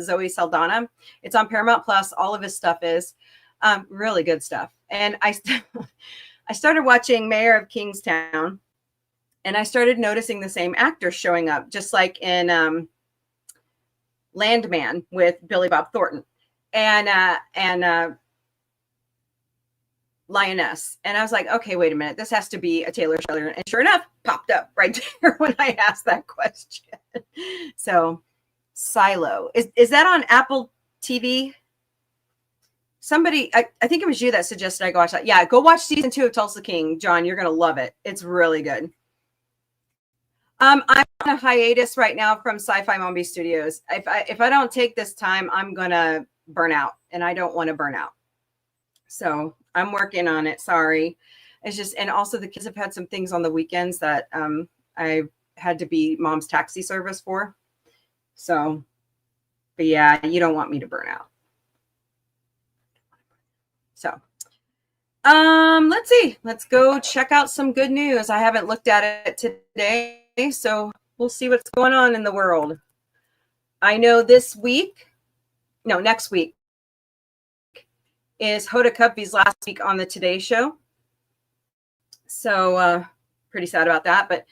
Zoe Saldana. It's on Paramount Plus. All of his stuff is really good stuff. And I started watching Mayor of Kingstown, and I started noticing the same actors showing up, just like in Landman with Billy Bob Thornton and Lioness. And I was like, okay, wait a minute. This has to be a Taylor Shelley. And sure enough, popped up right there when I asked that question. So Silo. Is that on Apple TV? Somebody, I think it was you that suggested I go watch that. Yeah, go watch season 2 of Tulsa King, John. You're going to love it. It's really good. I'm on a hiatus right now from Sci-Fi Mombie Studios. If I don't take this time, I'm going to burn out, and I don't want to burn out. So I'm working on it. Sorry. It's just, and also the kids have had some things on the weekends that I had to be mom's taxi service for. So, but yeah, you don't want me to burn out. So, let's see. Let's go check out some good news. I haven't looked at it today, so we'll see what's going on in the world. I know next week is Hoda Kotb's last week on the Today Show. So, pretty sad about that. But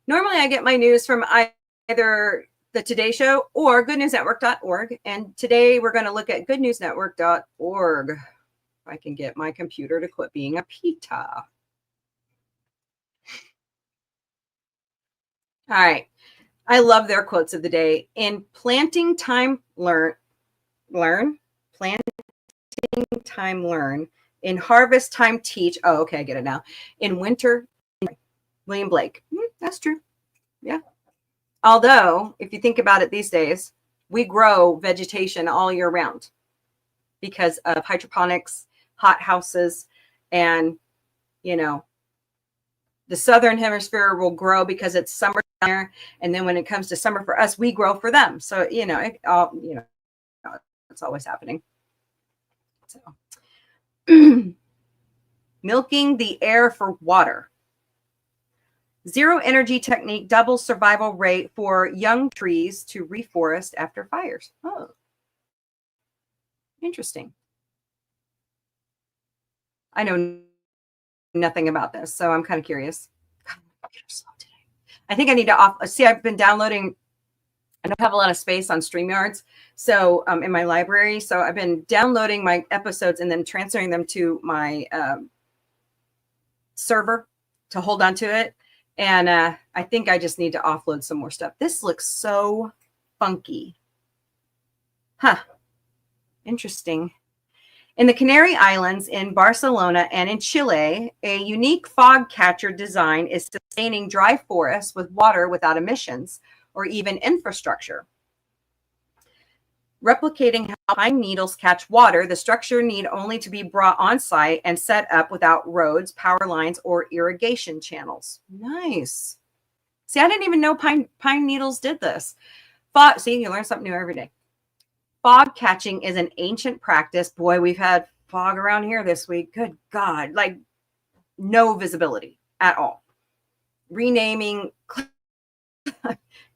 normally I get my news from either the Today Show or goodnewsnetwork.org. And today we're going to look at goodnewsnetwork.org. If I can get my computer to quit being a pita. All right. I love their quotes of the day. In planting time, learn. Planting time, learn. In harvest time, teach. Oh, okay, I get it now. In winter, William Blake. That's true. Yeah. Although, if you think about it these days, we grow vegetation all year round because of hydroponics, hot houses, and, the southern hemisphere will grow because it's summer there. And then when it comes to summer for us, we grow for them. So, it's always happening. So, milking the air for water. Zero energy technique doubles survival rate for young trees to reforest after fires. Oh, interesting. I know nothing about this, so I'm kind of curious. God, my computer's slow today. I think I need to see, I've been downloading. I don't have a lot of space on StreamYards, so in my library. So I've been downloading my episodes and then transferring them to my server to hold on to it. And I think I just need to offload some more stuff. This looks so funky. Huh. Interesting. In the Canary Islands, in Barcelona, and in Chile, a unique fog catcher design is sustaining dry forests with water without emissions or even infrastructure. Replicating how pine needles catch water, the structure need only to be brought on site and set up without roads, power lines, or irrigation channels. Nice. See, I didn't even know pine needles did this. See, you learn something new every day. Fog catching is an ancient practice. Boy, we've had fog around here this week. Good God, like no visibility at all. Renaming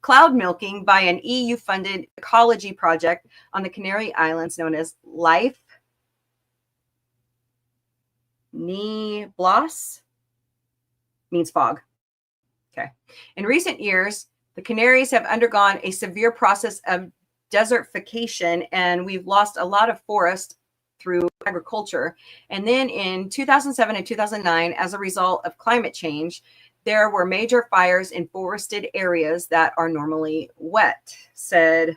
cloud milking by an EU-funded ecology project on the Canary Islands known as Life Ni Blas means fog. Okay. In recent years, the Canaries have undergone a severe process of desertification, and we've lost a lot of forest through agriculture. And then in 2007 and 2009, as a result of climate change, there were major fires in forested areas that are normally wet, said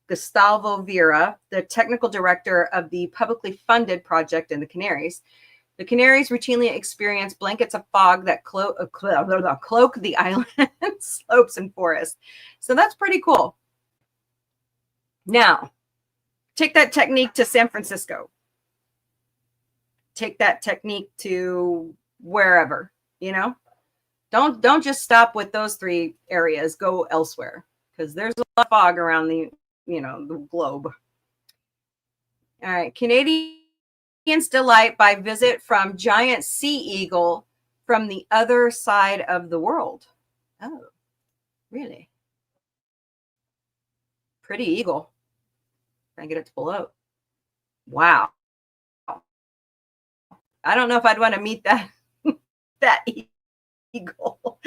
Gustavo Vera, the technical director of the publicly funded project in the Canaries. The Canaries routinely experience blankets of fog that cloak the island slopes and forests. So that's pretty cool. Now, take that technique to San Francisco. Take that technique to wherever, Don't just stop with those 3 areas. Go elsewhere, because there's a lot of fog around the globe. All right. Canadians delight by visit from giant sea eagle from the other side of the world. Oh, really? Pretty eagle. Can I get it to pull out? Wow. I don't know if I'd want to meet that that eagle.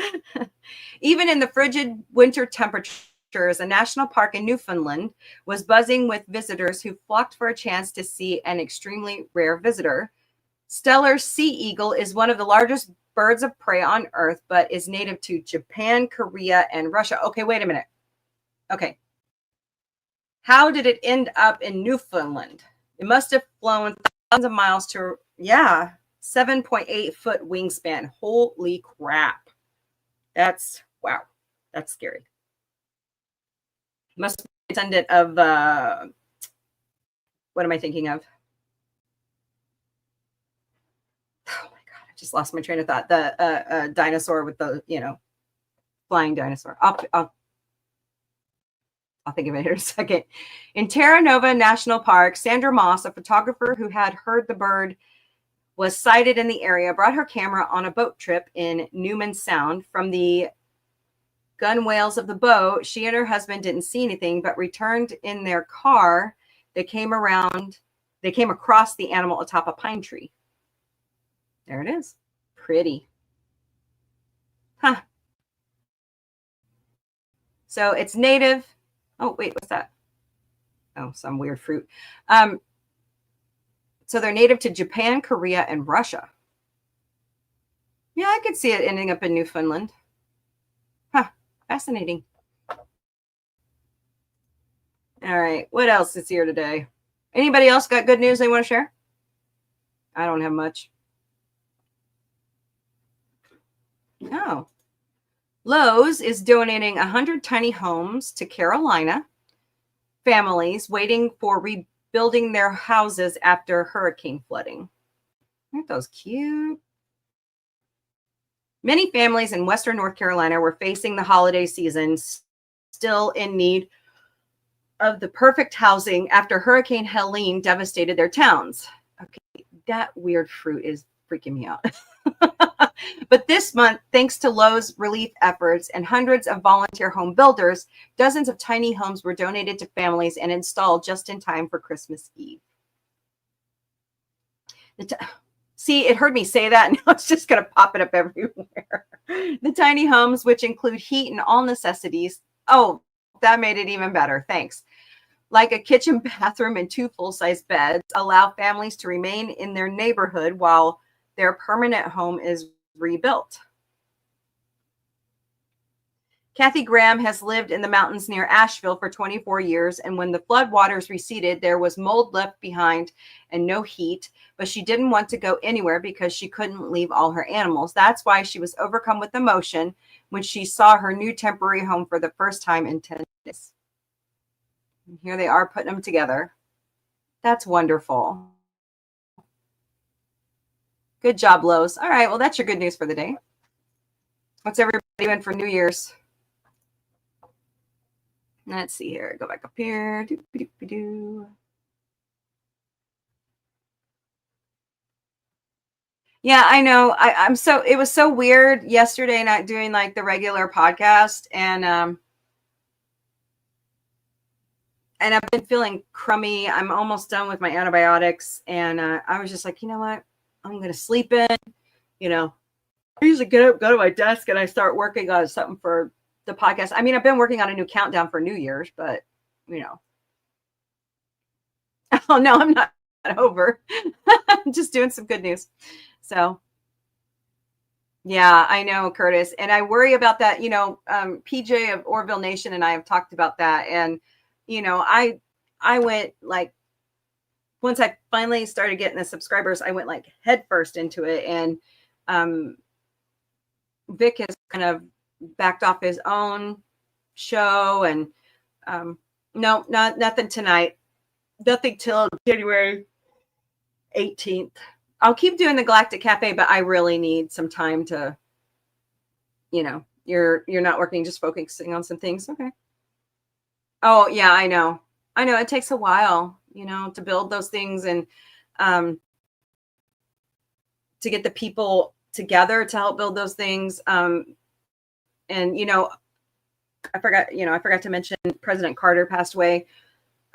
Even in the frigid winter temperatures, a national park in Newfoundland was buzzing with visitors who flocked for a chance to see an extremely rare visitor. Steller's sea eagle is one of the largest birds of prey on Earth, but is native to Japan, Korea, and Russia. Okay, wait a minute. Okay. How did it end up in Newfoundland? It must have flown thousands of miles to, 7.8 foot wingspan. Holy crap. That's, wow. That's scary. Must be a descendant of, what am I thinking of? Oh my God, I just lost my train of thought. The dinosaur with the, flying dinosaur. I'll think of it here in a second. In Terra Nova National Park, Sandra Moss, a photographer who had heard the bird was sighted in the area, brought her camera on a boat trip in Newman Sound. From the gunwales of the boat, she and her husband didn't see anything, but returned in their car. They came across the animal atop a pine tree. There it is. Pretty. Huh. So it's native. Oh, wait, what's that? Oh, some weird fruit. So they're native to Japan, Korea, and Russia. Yeah, I could see it ending up in Newfoundland. Huh, fascinating. All right, what else is here today? Anybody else got good news they want to share? I don't have much. No. Lowe's is donating 100 tiny homes to Carolina families waiting for rebuilding their houses after hurricane flooding. Aren't those cute? Many families in Western North Carolina were facing the holiday season still in need of the perfect housing after Hurricane Helene devastated their towns. Okay, that weird fruit is freaking me out. But this month, thanks to Lowe's relief efforts and hundreds of volunteer home builders, dozens of tiny homes were donated to families and installed just in time for Christmas Eve. See, it heard me say that, and now it's just going to pop it up everywhere. The tiny homes, which include heat and all necessities. Oh, that made it even better. Thanks. Like a kitchen, bathroom, and 2 full-size beds, allow families to remain in their neighborhood while their permanent home is rebuilt. Kathy Graham has lived in the mountains near Asheville for 24 years, and when the floodwaters receded, there was mold left behind and no heat, but she didn't want to go anywhere because she couldn't leave all her animals. That's why she was overcome with emotion when she saw her new temporary home for the first time in 10 days. And here they are putting them together. That's wonderful. Good job, Lowe's. All right, well, that's your good news for the day. What's everybody doing for New Year's? Let's see here. Go back up here. Yeah, I know. It was so weird yesterday not doing like the regular podcast, and I've been feeling crummy. I'm almost done with my antibiotics, and I was just like, you know what? I'm going to sleep in. I usually get up, go to my desk, and I start working on something for the podcast. I mean, I've been working on a new countdown for New Year's, but oh no, I'm not over. I'm just doing some good news. So yeah, I know, Curtis. And I worry about that. PJ of Orville Nation and I have talked about that. And, I went like, once I finally started getting the subscribers, I went like head first into it. And Vic has kind of backed off his own show. And no, nothing tonight. Nothing till January 18th. I'll keep doing the Galactic Cafe, but I really need some time to, you're not working, just focusing on some things. Okay. Oh yeah, I know. It takes a while, to build those things and to get the people together to help build those things. And, I forgot to mention President Carter passed away.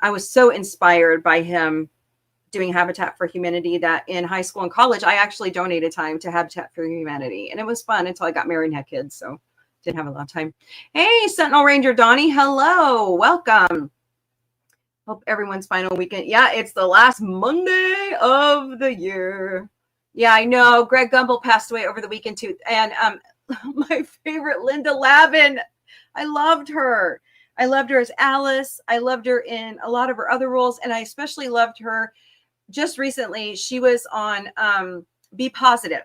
I was so inspired by him doing Habitat for Humanity that in high school and college, I actually donated time to Habitat for Humanity. And it was fun until I got married and had kids. So didn't have a lot of time. Hey, Sentinel Ranger Donnie. Hello. Welcome. Hope everyone's final weekend. Yeah, it's the last Monday of the year. Yeah, I know. Greg Gumbel passed away over the weekend too. And my favorite, Linda Lavin. I loved her. I loved her as Alice. I loved her in a lot of her other roles. And I especially loved her just recently. She was on Be Positive.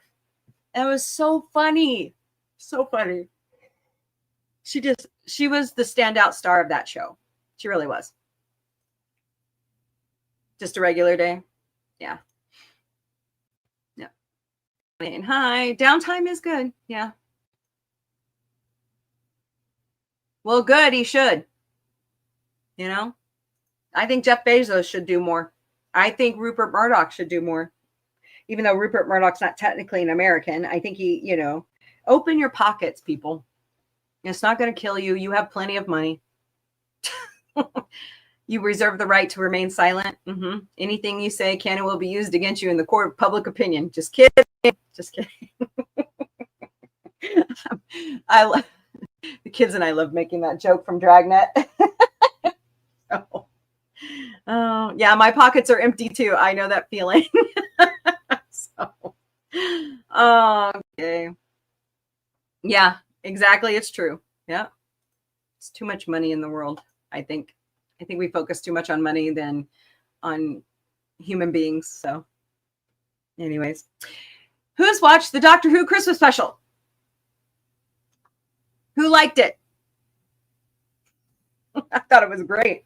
And it was so funny. So funny. She was the standout star of that show. She really was. Just a regular day. Yeah. Yeah. And hi. Downtime is good. Yeah. Well, good. He should. You know, I think Jeff Bezos should do more. I think Rupert Murdoch should do more. Even though Rupert Murdoch's not technically an American, I think he, open your pockets, people. It's not going to kill you. You have plenty of money. You reserve the right to remain silent. Mm-hmm. Anything you say can and will be used against you in the court of public opinion. Just kidding. Just kidding. The kids and I love making that joke from Dragnet. Oh, yeah, my pockets are empty too. I know that feeling. Okay. Yeah, exactly. It's true. Yeah. It's too much money in the world, I think. I think we focus too much on money than on human beings. So anyways, who's watched the Doctor Who Christmas special? Who liked it? I thought it was great.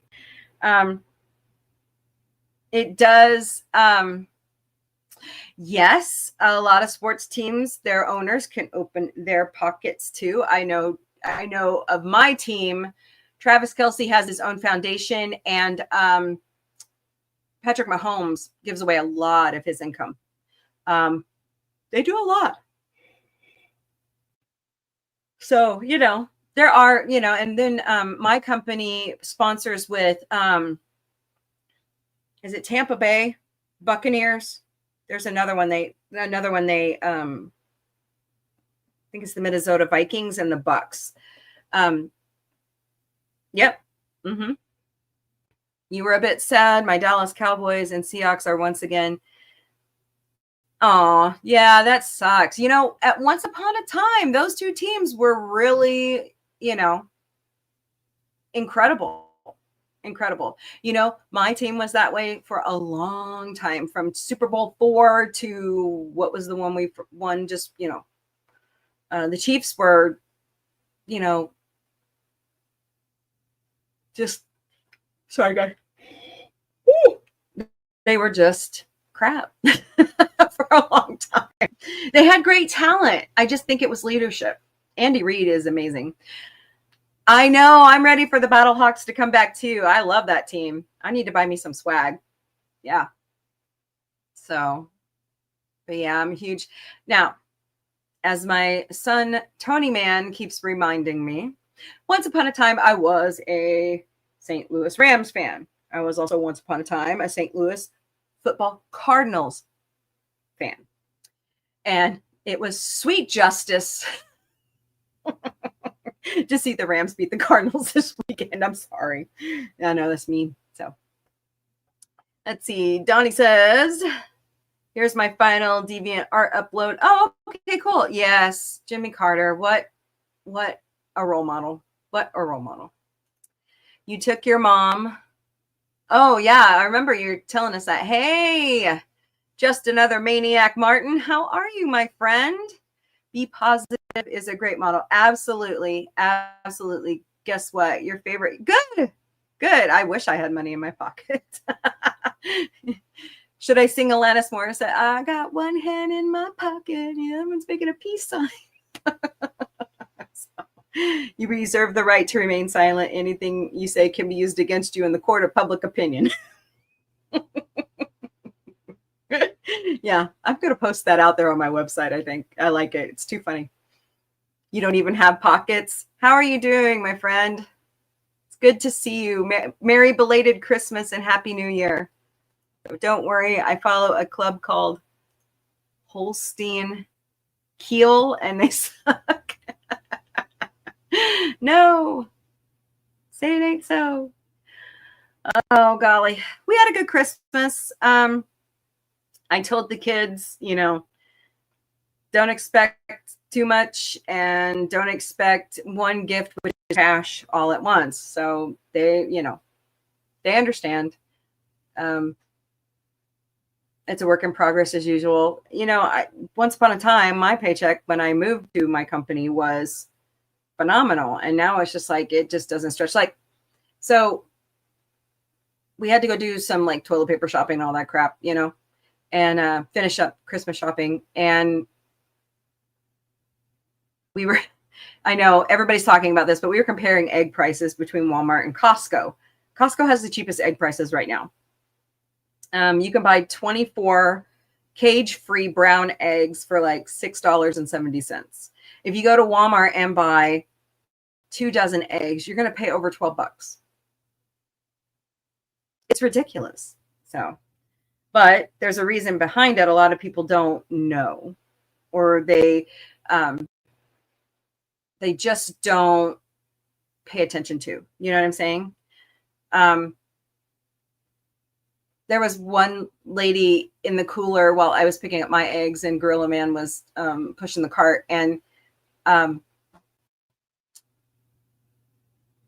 It does. Yes, a lot of sports teams, their owners can open their pockets too. I know of my team, Travis Kelce has his own foundation, and Patrick Mahomes gives away a lot of his income. They do a lot. So, there are, and then my company sponsors with, is it Tampa Bay Buccaneers? There's another one they I think it's the Minnesota Vikings and the Bucks. Yep. Mm-hmm. You were a bit sad. My Dallas Cowboys and Seahawks are once again. Oh, yeah, that sucks. At once upon a time, those two teams were really, incredible. Incredible. My team was that way for a long time, from Super Bowl 4 to what was the one we won? Just, the Chiefs were, just, sorry, guys. They were just crap for a long time. They had great talent. I just think it was leadership. Andy Reid is amazing. I know. I'm ready for the Battlehawks to come back too. I love that team. I need to buy me some swag. Yeah. So, but yeah, I'm huge. Now, as my son, Tony Man, keeps reminding me, once upon a time, I was a St. Louis Rams fan. I was also once upon a time a St. Louis Football Cardinals fan. And it was sweet justice to see the Rams beat the Cardinals this weekend. I'm sorry. I know that's mean. So let's see. Donnie says, here's my final Deviant art upload. Oh, okay, cool. Yes. Jimmy Carter. What a role model. What a role model. You took your mom. Oh, yeah. I remember you're telling us that. Hey, just another maniac, Martin. How are you, my friend? Be positive is a great model. Absolutely. Absolutely. Guess what? Your favorite. Good. I wish I had money in my pocket. Should I sing Alanis Morissette? I got one hand in my pocket. Yeah, everyone's making a peace sign. So, you reserve the right to remain silent. Anything you say can be used against you in the court of public opinion. Yeah, I'm going to post that out there on my website, I think. I like it. It's too funny. You don't even have pockets. How are you doing, my friend? It's good to see you. Merry belated Christmas and Happy New Year. So don't worry. I follow a club called Holstein Kiel, and they suck. No. Say it ain't so. Oh, golly. We had a good Christmas. I told the kids, don't expect too much and don't expect one gift, which is cash all at once. So they understand. It's a work in progress as usual. Once upon a time, my paycheck when I moved to my company was phenomenal. And now it's just like, it just doesn't stretch. So we had to go do some like toilet paper shopping and all that crap, and finish up Christmas shopping. And I know everybody's talking about this, but we were comparing egg prices between Walmart and Costco. Costco has the cheapest egg prices right now. You can buy 24 cage-free brown eggs for like $6.70. If you go to Walmart and buy 2 dozen eggs, you're going to pay over $12. It's ridiculous. So, but there's a reason behind it. A lot of people don't know, or they just don't pay attention to. You know what I'm saying? There was one lady in the cooler while I was picking up my eggs, and Gorilla Man was pushing the cart, and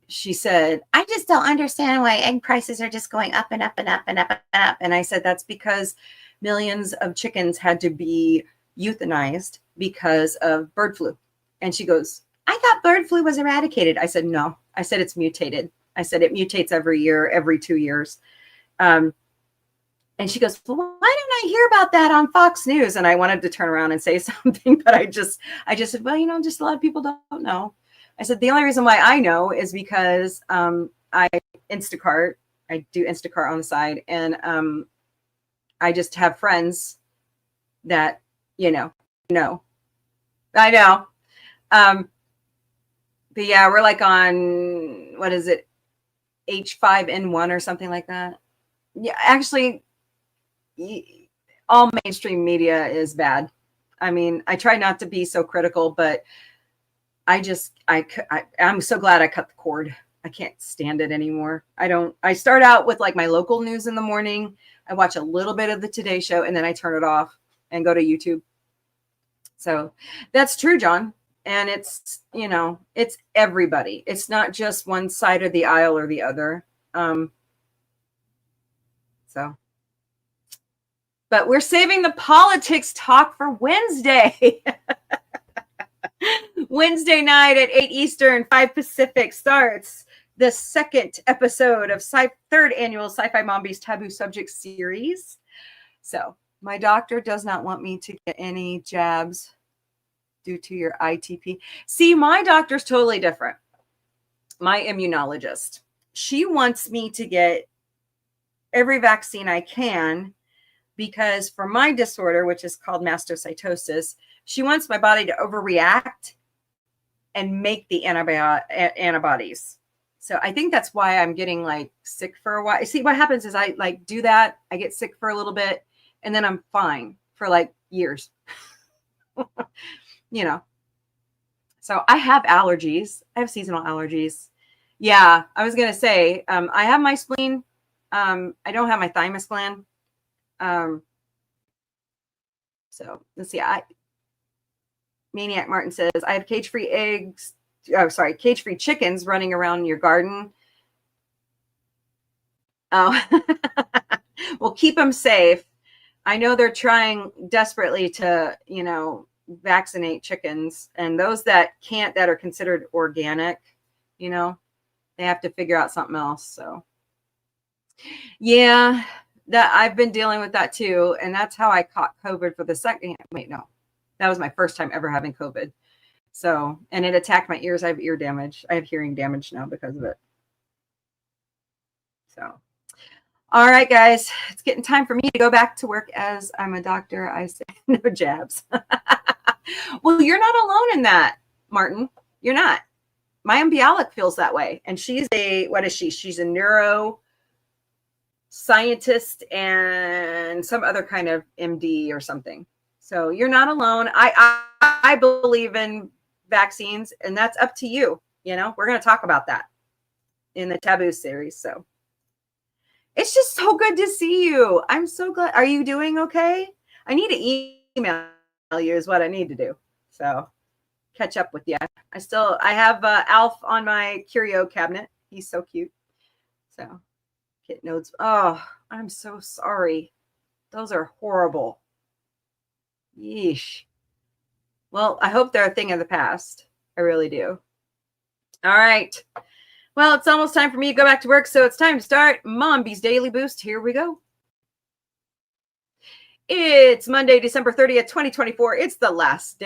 she said, I just don't understand why egg prices are just going up and up and up and up and up. And I said, that's because millions of chickens had to be euthanized because of bird flu. And she goes, I thought bird flu was eradicated. I said, no. I said, it's mutated. I said, it mutates every year, every 2 years. And she goes, well, why didn't I hear about that on Fox News? And I wanted to turn around and say something, but I just said, well, just a lot of people don't know. I said, the only reason why I know is because I Instacart. I do Instacart on the side. And I just have friends that, know. I know. But yeah, we're like on, what is it? H5N1 or something like that. Yeah, actually, all mainstream media is bad. I mean, I try not to be so critical, but I'm so glad I cut the cord. I can't stand it anymore. I start out with like my local news in the morning. I watch a little bit of the Today Show, and then I turn it off and go to YouTube. So that's true, John. And it's, it's everybody. It's not just one side of the aisle or the other. But we're saving the politics talk for Wednesday. Wednesday night at 8 Eastern, 5 Pacific starts the second episode of third annual Sci-Fi Mombie's Taboo Subject series. So my doctor does not want me to get any jabs due to your ITP. See, my doctor's totally different. My immunologist. She wants me to get every vaccine I can because for my disorder, which is called mastocytosis, she wants my body to overreact and make the antibodies. So I think that's why I'm getting like sick for a while. See, what happens is I like do that. I get sick for a little bit and then I'm fine for like years. So I have allergies. I have seasonal allergies. Yeah, I was going to say, I have my spleen. I don't have my thymus gland. So let's see. Maniac Martin says, I have cage-free cage-free chickens running around your garden. Oh, well, keep them safe. I know they're trying desperately to, vaccinate chickens, and those that can't, that are considered organic, they have to figure out something else. So yeah, that I've been dealing with that too. And that's how I caught COVID for the second. Wait, no, that was my first time ever having COVID. So, and it attacked my ears. I have ear damage. I have hearing damage now because of it. So, all right, guys, it's getting time for me to go back to work. As I'm a doctor, I say no jabs. Well, you're not alone in that. Martin. You're not. Mayim Bialik feels that way. And she's what is she? She's a neuroscientist and some other kind of MD or something. So you're not alone. I believe in vaccines, and that's up to you. You know, we're going to talk about that in the Taboo series. So it's just so good to see you. I'm so glad. Are you doing okay? I need to email you is what I need to do. So catch up with you. I have Alf on my curio cabinet. He's so cute. So kit notes. Oh, I'm so sorry. Those are horrible. Yeesh. Well, I hope they're a thing of the past. I really do. All right. Well, it's almost time for me to go back to work, so it's time to start Mombie's Daily Boost. Here we go. It's Monday, December 30th, 2024. It's the last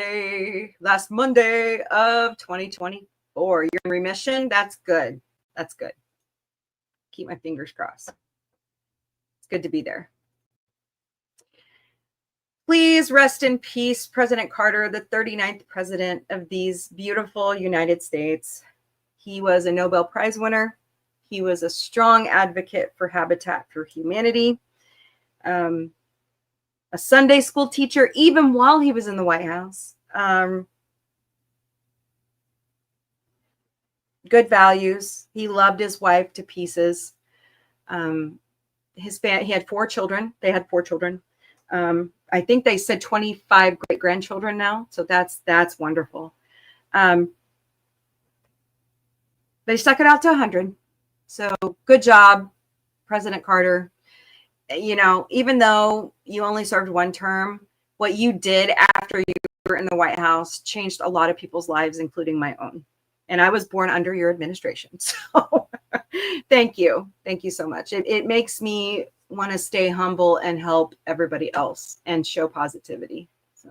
Monday of 2024. You're in remission. That's good. That's good. Keep my fingers crossed. It's good to be there. Please rest in peace, President Carter, the 39th president of these beautiful United States. He was a Nobel Prize winner. He was a strong advocate for Habitat for Humanity. A Sunday school teacher, even while he was in the White House. Good values. He loved his wife to pieces. He had 4 children. They had 4 children. I think they said 25 great grandchildren now. So that's wonderful. But he stuck it out to 100. So good job, President Carter. You know, even though you only served 1 term, what you did after you were in the White House changed a lot of people's lives, including my own. And I was born under your administration. So thank you. Thank you so much. It makes me want to stay humble and help everybody else and show positivity. So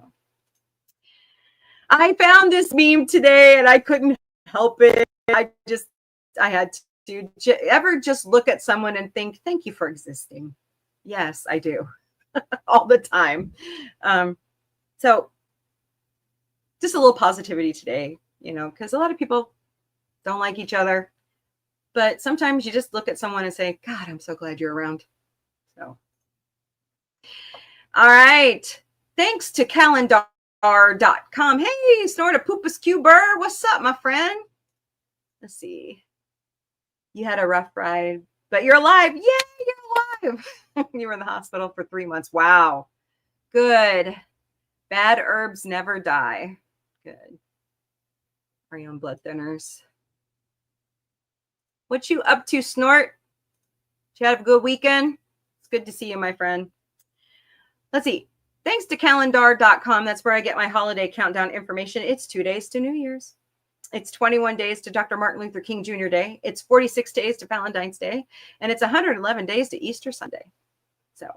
I found this meme today and I couldn't help it. I had to ever just look at someone and think, thank you for existing. Yes, I do. All the time. So just a little positivity today, you know, because a lot of people don't like each other. But sometimes you just look at someone and say, God, I'm so glad you're around. So, all right. Thanks to calendar.com. Hey, Snortapoopas Cuber. What's up, my friend? Let's see. You had a rough ride, but you're alive. Yay, you're alive. You were in the hospital for 3 months. Wow. Good. Bad herbs never die. Good. Are you on blood thinners? What you up to, Snort? Did you have a good weekend? It's good to see you, my friend. Let's see. Thanks to calendar.com. That's where I get my holiday countdown information. It's 2 days to New Year's. It's 21 days to Dr. Martin Luther King Jr. Day. It's 46 days to Valentine's Day. And it's 111 days to Easter Sunday. So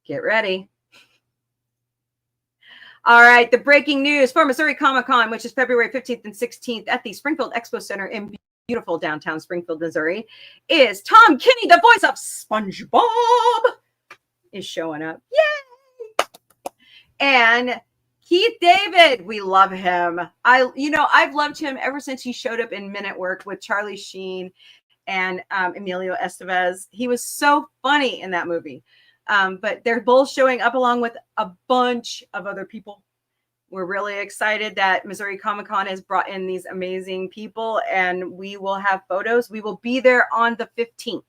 get ready. All right. The breaking news for Missouri Comic-Con, which is February 15th and 16th at the Springfield Expo Center in beautiful downtown Springfield, Missouri, is Tom Kenny, the voice of SpongeBob, is showing up. Yay! And Keith David, we love him. I've loved him ever since he showed up in Men at Work with Charlie Sheen and Emilio Estevez. He was so funny in that movie. But they're both showing up along with a bunch of other people. We're really excited that Missouri Comic-Con has brought in these amazing people, and we will have photos. We will be there on the 15th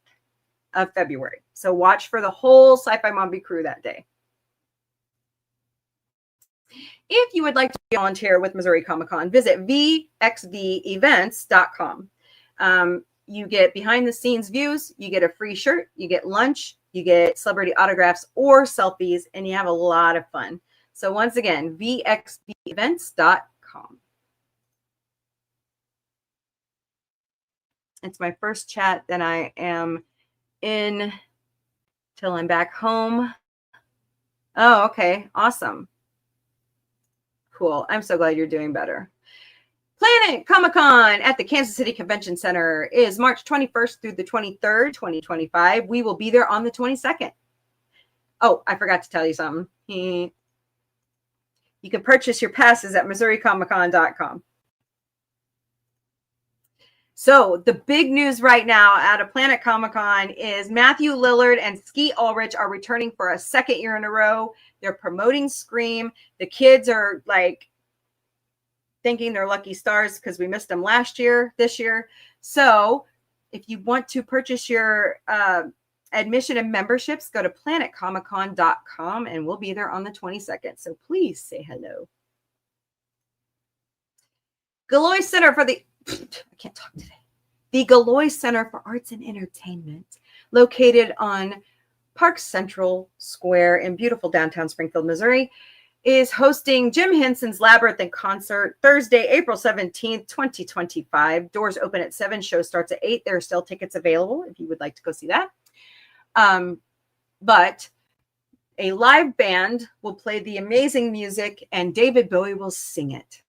of February. So watch for the whole Sci-Fi Mombie crew that day. If you would like to volunteer with Missouri Comic-Con, visit vxvevents.com. You get behind-the-scenes views, you get a free shirt, you get lunch, you get celebrity autographs or selfies, and you have a lot of fun. So once again, vxvevents.com. It's my first chat that I am in till I'm back home. Oh, okay. Awesome. Cool. I'm so glad you're doing better. Planet Comic-Con at the Kansas City Convention Center is March 21st through the 23rd, 2025. We will be there on the 22nd. Oh, I forgot to tell you something. You can purchase your passes at MissouriComicCon.com. So the big news right now out of Planet Comic-Con is Matthew Lillard and Skeet Ulrich are returning for a second year in a row. They're promoting Scream. The kids are like thinking they're lucky stars because we missed them this year. So if you want to purchase your admission and memberships, go to planetcomiccon.com and we'll be there on the 22nd. So please say hello. Galloy Center for the I can't talk today. The Galloy Center for Arts and Entertainment, located on Park Central Square in beautiful downtown Springfield, Missouri, is hosting Jim Henson's Labyrinth in concert Thursday, April 17th, 2025. Doors open at 7. Show starts at 8. There are still tickets available if you would like to go see that. But a live band will play the amazing music and David Bowie will sing it.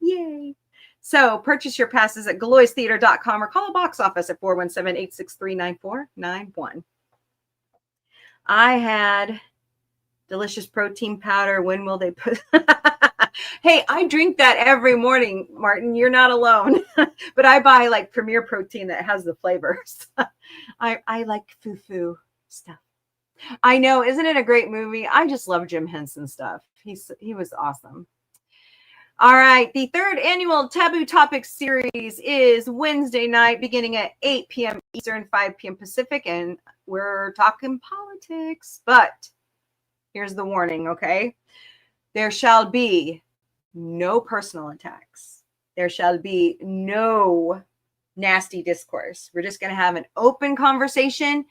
Yay. So purchase your passes at galloystheater.com or call a box office at 417-863-9491. I had delicious protein powder. When will they put? Hey, I drink that every morning, Martin. You're not alone. But I buy like Premier Protein that has the flavors. I like foo-foo stuff. I know. Isn't it a great movie? I just love Jim Henson stuff. He was awesome. All right. The third annual Taboo Topics series is Wednesday night beginning at 8 p.m. Eastern, 5 p.m. Pacific. And we're talking politics. But here's the warning, okay? There shall be no personal attacks. There shall be no nasty discourse. We're just going to have an open conversation,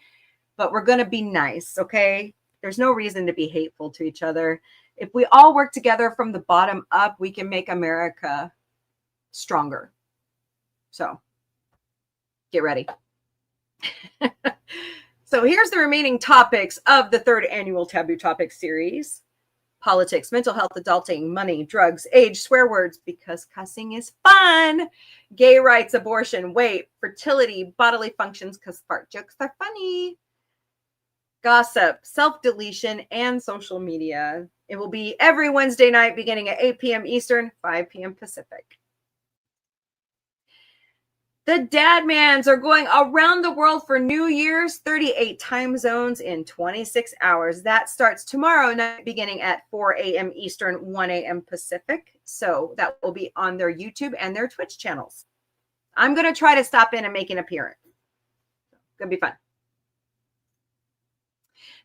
but we're going to be nice, okay? There's no reason to be hateful to each other. If we all work together from the bottom up, we can make America stronger. So get ready. So here's the remaining topics of the third annual Taboo Topics series. Politics, mental health, adulting, money, drugs, age, swear words, because cussing is fun. Gay rights, abortion, weight, fertility, bodily functions, because fart jokes are funny. Gossip, self-deletion, and social media. It will be every Wednesday night beginning at 8 p.m. Eastern, 5 p.m. Pacific. The Dadmans are going around the world for New Year's, 38 time zones in 26 hours. That starts tomorrow night beginning at 4 a.m. Eastern, 1 a.m. Pacific. So that will be on their YouTube and their Twitch channels. I'm going to try to stop in and make an appearance. It's going to be fun.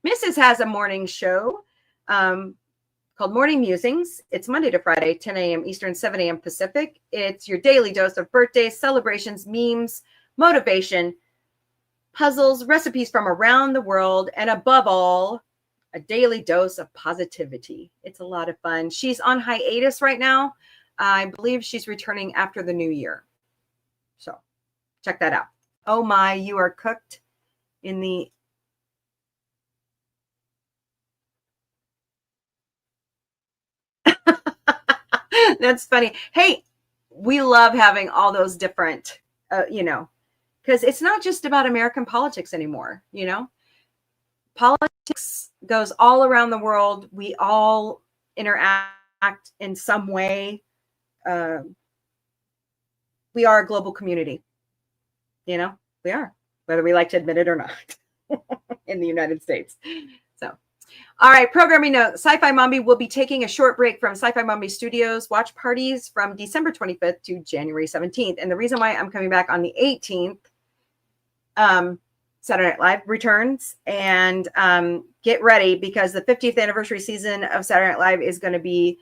Mrs. has a morning show called Morning Musings. It's Monday to Friday, 10 a.m. Eastern, 7 a.m. Pacific. It's your daily dose of birthdays, celebrations, memes, motivation, puzzles, recipes from around the world, and above all, a daily dose of positivity. It's a lot of fun. She's on hiatus right now. I believe she's returning after the new year. So check that out. Oh my, you are cooked in the... That's funny. Hey, we love having all those different, because it's not just about American politics anymore, Politics goes all around the world. We all interact in some way. We are a global community. We are, whether we like to admit it or not, in the United States. So. All right, programming note. Sci-Fi Mombie will be taking a short break from Sci-Fi Mombie Studios watch parties from December 25th to January 17th. And the reason why I'm coming back on the 18th, Saturday Night Live returns. And get ready because the 50th anniversary season of Saturday Night Live is going to be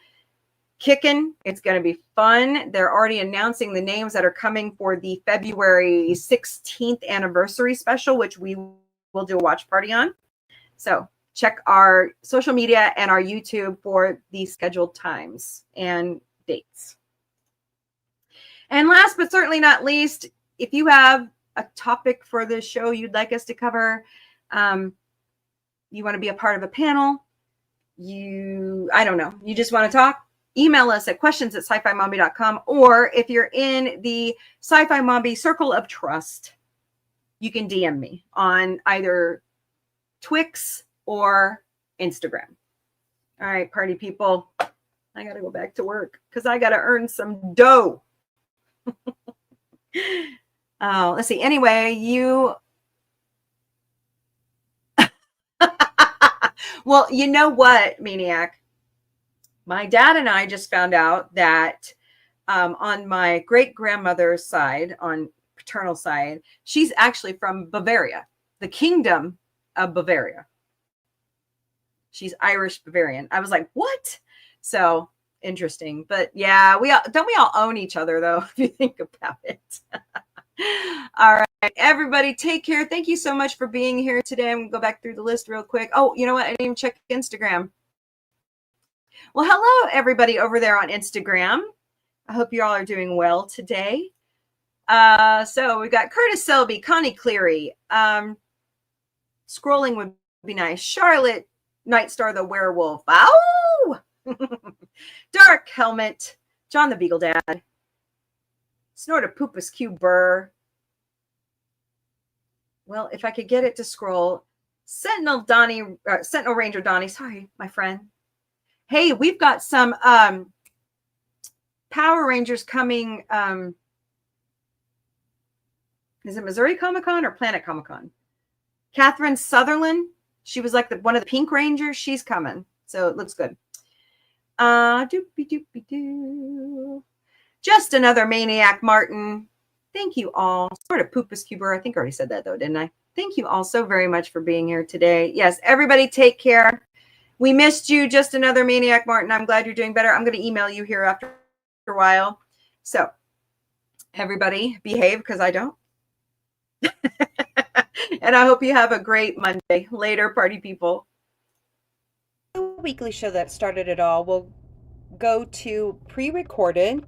kicking. It's going to be fun. They're already announcing the names that are coming for the February 16th anniversary special, which we will do a watch party on. So check our social media and our YouTube for the scheduled times and dates. And last but certainly not least, if you have a topic for this show you'd like us to cover, you want to be a part of a panel, you just want to talk, email us at questions@sci-fi-mombie.com, or if you're in the Sci-Fi Mombie Circle of Trust, you can DM me on either Twix or Instagram. All right, party people, I got to go back to work because I got to earn some dough. Oh, let's see. Anyway, you. Well, you know what, Maniac? My dad and I just found out that on my great grandmother's side, on paternal side, she's actually from Bavaria, the kingdom of Bavaria. She's Irish Bavarian. I was like, what? So interesting. But yeah, we all own each other though, if you think about it. All right, everybody, take care. Thank you so much for being here today. I'm gonna go back through the list real quick. Oh, you know what? I didn't even check Instagram. Well, hello, everybody over there on Instagram. I hope you all are doing well today. So we've got Curtis Selby, Connie Cleary. Scrolling would be nice. Charlotte Nightstar the Werewolf. Ow! Dark Helmet. John the Beagle Dad. Snortopoopas Q Burr. Well, if I could get it to scroll. Sentinel Ranger Donnie. Sorry, my friend. Hey, we've got some Power Rangers coming. Is it Missouri Comic-Con or Planet Comic-Con? Catherine Sutherland. She was like one of the Pink Rangers. She's coming. So it looks good. Doopy-doopy-doo. Just another Maniac Martin. Thank you all. Sort of Poopas Cuber. I think I already said that though, didn't I? Thank you all so very much for being here today. Yes, everybody take care. We missed you. Just another Maniac Martin. I'm glad you're doing better. I'm going to email you here after a while. So everybody behave because I don't. And I hope you have a great Monday. Later, party people. The weekly show that started it all will go to pre-recorded,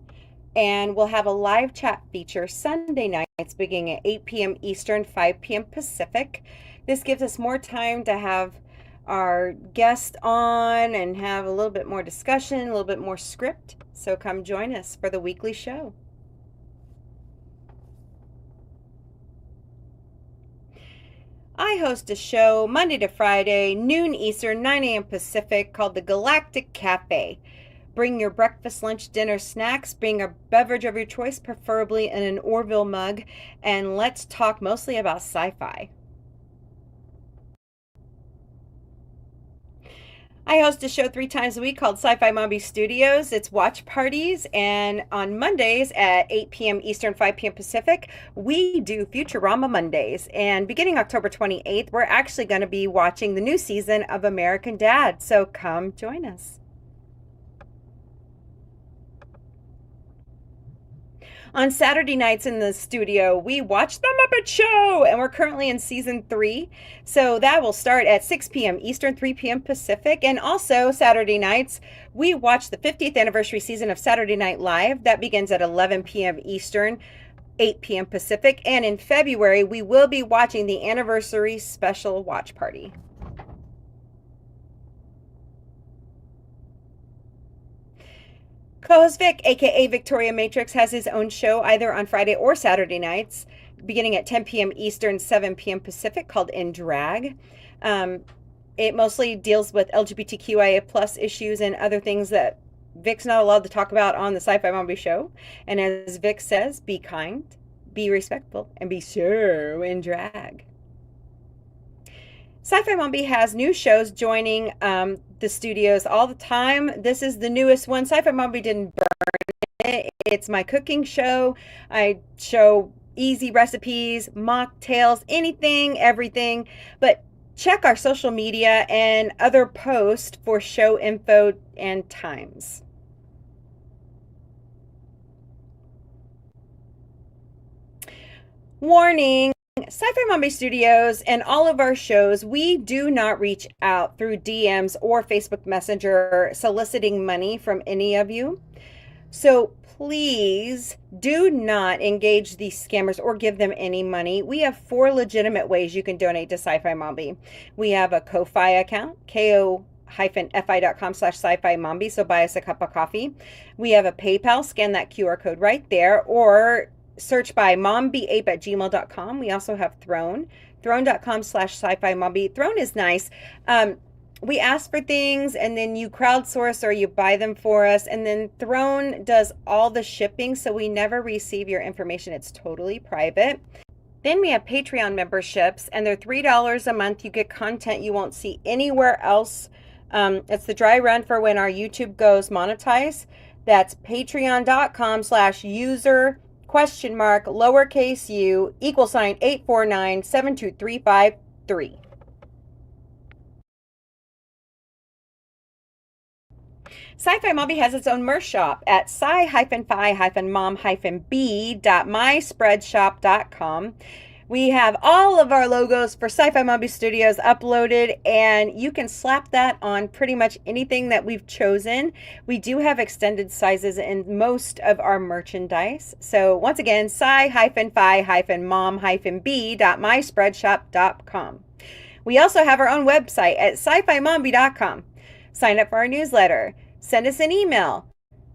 and we'll have a live chat feature Sunday nights beginning at 8 p.m. Eastern, 5 p.m. Pacific. This gives us more time to have our guest on and have a little bit more discussion, a little bit more script. So come join us for the weekly show. I host a show Monday to Friday, noon Eastern, 9 a.m. Pacific, called the Galactic Cafe. Bring your breakfast, lunch, dinner, snacks. Bring a beverage of your choice, preferably in an Orville mug. And let's talk mostly about sci-fi. I host a show 3 times a week called Sci-Fi Mombie Studios. It's watch parties, and on Mondays at 8 p.m. Eastern, 5 p.m. Pacific, we do Futurama Mondays. And beginning October 28th, we're actually going to be watching the new season of American Dad. So come join us. On Saturday nights in the studio, we watch The Muppet Show, and we're currently in season 3. So that will start at 6 p.m. Eastern, 3 p.m. Pacific. And also Saturday nights, we watch the 50th anniversary season of Saturday Night Live. That begins at 11 p.m. Eastern, 8 p.m. Pacific. And in February, we will be watching the anniversary special watch party. Co-host Vic, aka Victoria Matrix, has his own show either on Friday or Saturday nights, beginning at 10 p.m. Eastern, 7 p.m. Pacific, called In Drag. It mostly deals with LGBTQIA plus issues and other things that Vic's not allowed to talk about on the Sci-Fi Mombie show. And as Vic says, be kind, be respectful, and be so in drag. Sci-Fi Mombie has new shows joining the studios all the time. This is the newest one. Sci-Fi Mombie didn't burn it. It's my cooking show. I show easy recipes, mocktails, anything, everything. But check our social media and other posts for show info and times. Warning. Sci-Fi Mombie Studios and all of our shows, we do not reach out through DMs or Facebook Messenger soliciting money from any of you. So please do not engage these scammers or give them any money. We have 4 legitimate ways you can donate to Sci-Fi Mombie. We have a Ko-Fi account, ko-fi.com/sci-fi mombie, so buy us a cup of coffee. We have a PayPal, scan that QR code right there, or search by mombieape@gmail.com. We also have Throne, throne.com/sci-fi mombie. Throne is nice. we ask for things and then you crowdsource or you buy them for us, and then Throne does all the shipping, so we never receive your information. It's totally private. Then we have Patreon memberships, and they're $3 a month. You get content you won't see anywhere else. It's the dry run for when our YouTube goes monetized. That's patreon.com/user lowercase u =849723553. Sci-Fi Mombie has its own merch shop at sci-fi-mom-b.myspreadshop.com. We have all of our logos for Sci-Fi Mombie Studios uploaded, and you can slap that on pretty much anything that we've chosen. We do have extended sizes in most of our merchandise. So once again, sci-fi-mom-b.myspreadshop.com. We also have our own website at sci-fi-mombie.com. Sign up for our newsletter. Send us an email.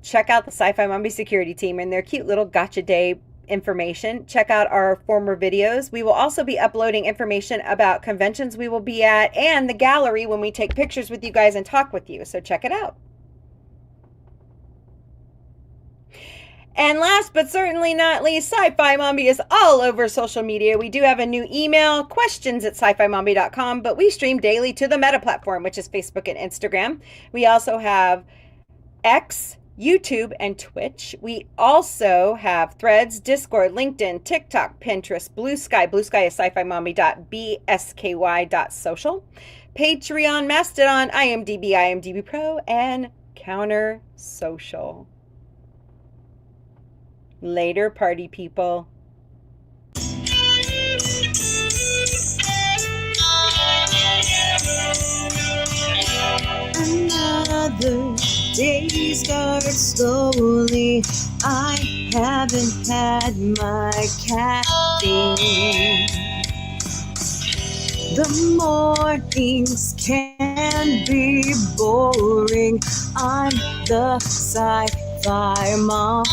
Check out the Sci-Fi Mombie security team and their cute little gotcha day information. Check out our former videos. We will also be uploading information about conventions we will be at and the gallery when we take pictures with you guys and talk with you. So check it out. And last but certainly not least, Sci-Fi Mombie is all over social media. We do have a new email, questions@sci-fi-mombie.com, but we stream daily to the Meta platform, which is Facebook and Instagram. We also have X, YouTube, and Twitch. We also have Threads, Discord, LinkedIn, TikTok, Pinterest, Blue Sky. Blue Sky is sci-fi-mombie.bsky.social. Patreon, Mastodon, IMDb, IMDb Pro, and Counter Social. Later, party people. Another day starts slowly. I haven't had my caffeine. The mornings can be boring. I'm the Sci-Fi Mombie.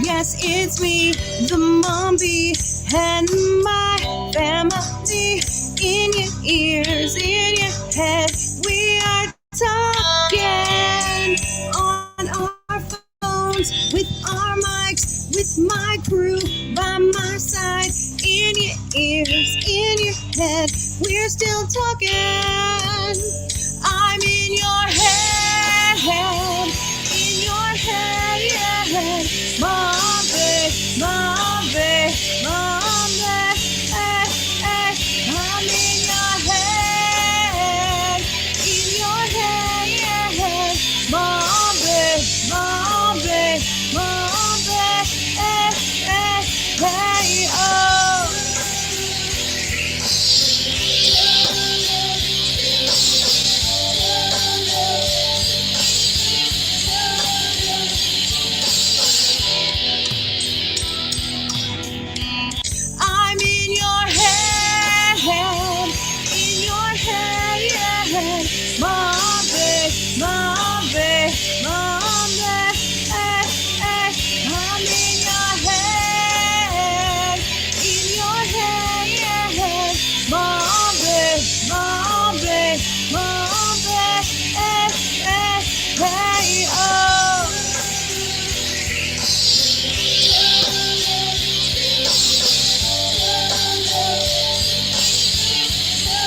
Yes, it's me, the Mombie, and my family. In your ears, in your head, we are talking on our phones, with our mics, with my crew by my side. In your ears, in your head, we're still talking. I'm in your head.